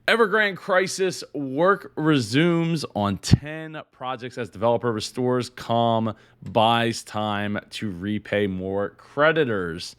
Evergrande crisis, work resumes on 10 projects as developer restores calm, buys time to repay more creditors.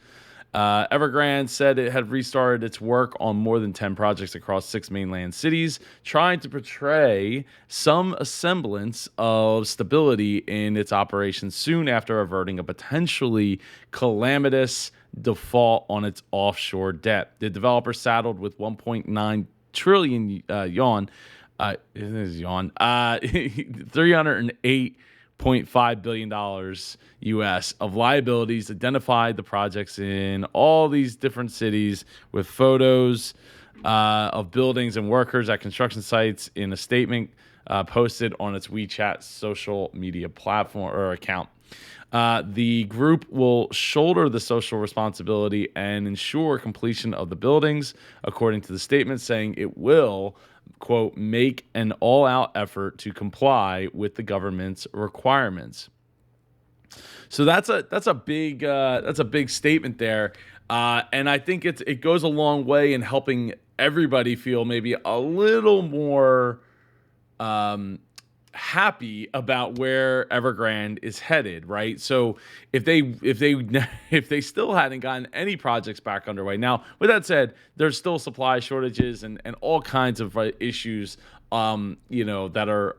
Evergrande said it had restarted its work on more than 10 projects across 6 mainland cities, trying to portray some semblance of stability in its operations soon after averting a potentially calamitous default on its offshore debt. The developer saddled with 1.9 trillion it is yawn, 308.5 billion dollars US of liabilities, identified the projects in all these different cities with photos of buildings and workers at construction sites in a statement posted on its WeChat social media platform or account. The group will shoulder the social responsibility and ensure completion of the buildings, according to the statement, saying it will, quote, make an all-out effort to comply with the government's requirements. So that's a big statement there, and I think it goes a long way in helping everybody feel maybe a little more um, happy about where Evergrande is headed, right? So if they still hadn't gotten any projects back underway. Now, with that said, there's still supply shortages and all kinds of issues, that are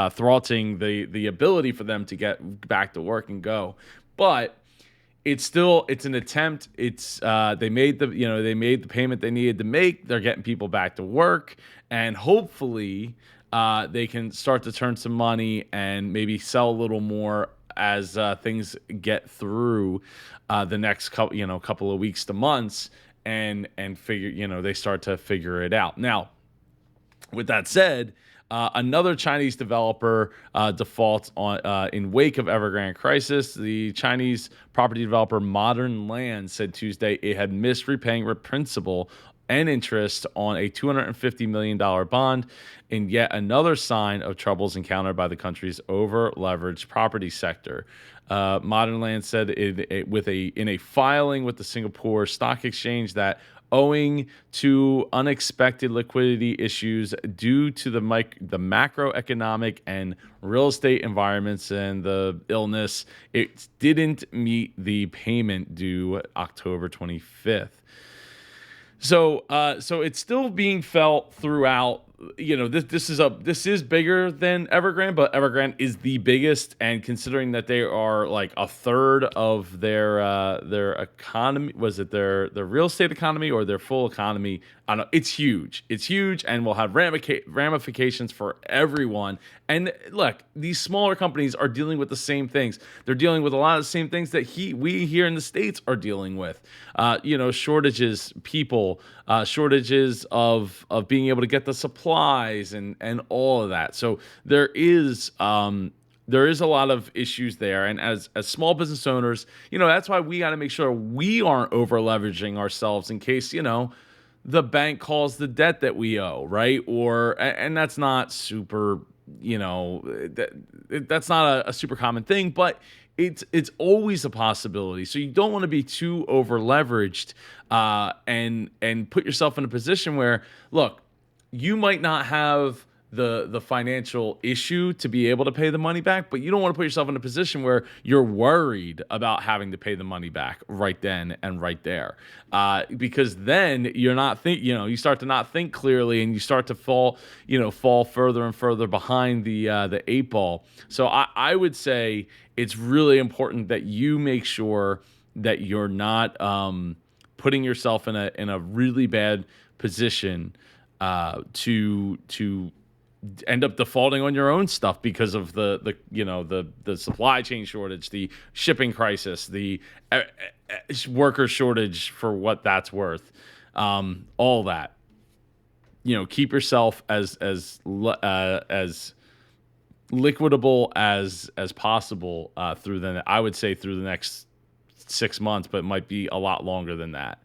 thwarting the ability for them to get back to work and go. But it's an attempt. They made the payment they needed to make. They're getting people back to work, and hopefully they can start to turn some money and maybe sell a little more as things get through the next couple of weeks to months, and figure they start to figure it out. Now, with that said, another Chinese developer defaults in wake of Evergrande crisis. The Chinese property developer Modern Land said Tuesday it had missed repaying principal and interest on a $250 million bond, in yet another sign of troubles encountered by the country's over-leveraged property sector. Modern Land said in a filing with the Singapore Stock Exchange that owing to unexpected liquidity issues due to the macroeconomic and real estate environments and the illness, it didn't meet the payment due October 25th. So it's still being felt throughout. This is bigger than Evergrande, but Evergrande is the biggest, and considering that they are like a third of their economy, was it their real estate economy or their full economy? I don't know. It's huge. It's huge, and will have ramifications for everyone. And look, these smaller companies are dealing with the same things. They're dealing with a lot of the same things that we here in the States are dealing with. Shortages, shortages of being able to get the supplies and all of that. So there is a lot of issues there. And as small business owners, that's why we got to make sure we aren't over leveraging ourselves in case, the bank calls the debt that we owe, right? And that's not super, that's not a super common thing, but it's always a possibility. So you don't want to be too over leveraged, and put yourself in a position where, look, you might not have the financial issue to be able to pay the money back, but you don't want to put yourself in a position where you're worried about having to pay the money back right then and right there, because then you start to not think clearly, and you start to fall further and further behind the eight ball. So I would say it's really important that you make sure that you're not putting yourself in a really bad position to end up defaulting on your own stuff because of the supply chain shortage, the shipping crisis, the worker shortage, for what that's worth, all that. Keep yourself as liquidable as possible I would say through the next 6 months, but it might be a lot longer than that.